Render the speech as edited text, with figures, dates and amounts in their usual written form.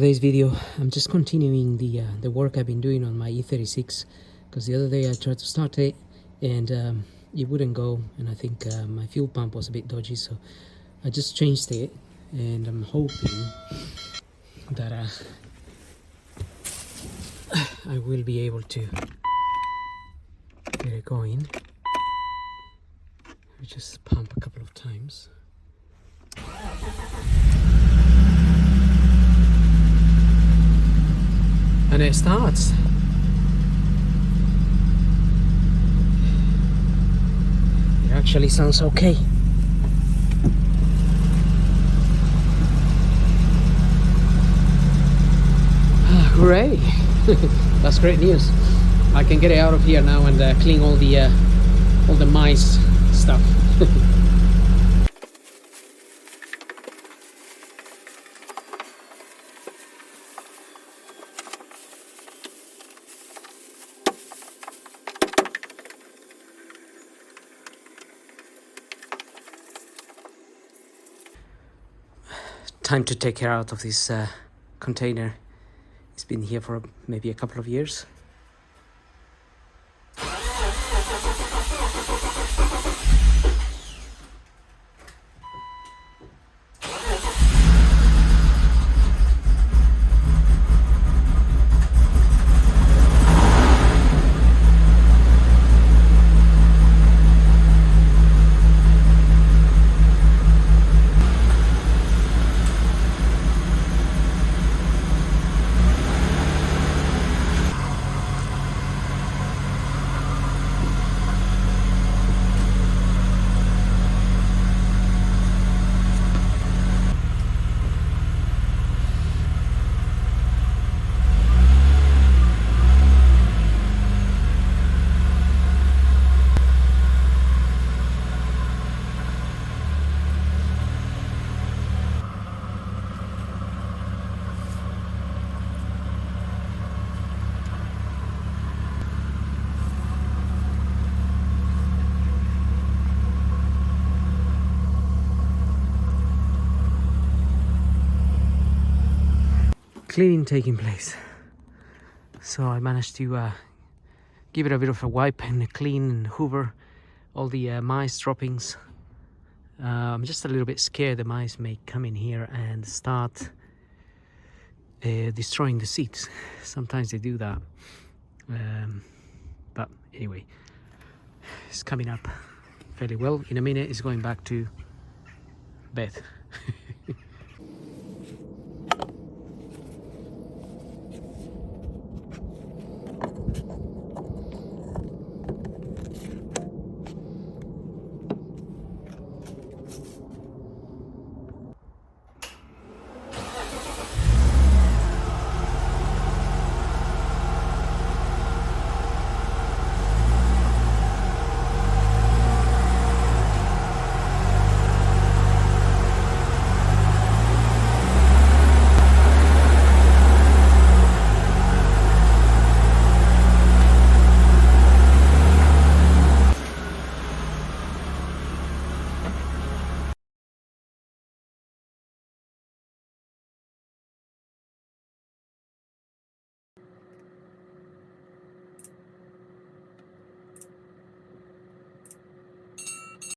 today's video. I'm just continuing the work I've been doing on my E36, because the other day I tried to start it and it wouldn't go, and I think my fuel pump was a bit dodgy, so I just changed it, and I'm hoping that I will be able to get it going. I just pump a couple of times. And it starts. It actually sounds okay. Hooray! That's great news. I can get it out of here now and clean all the mice stuff. Time to take care out of this container. It's been here for maybe a couple of years. Cleaning taking place. So I managed to give it a bit of a wipe and clean and hoover all the mice droppings. I'm just a little bit scared the mice may come in here and start destroying the seats. Sometimes they do that. But anyway, it's coming up fairly well. In a minute it's going back to bed.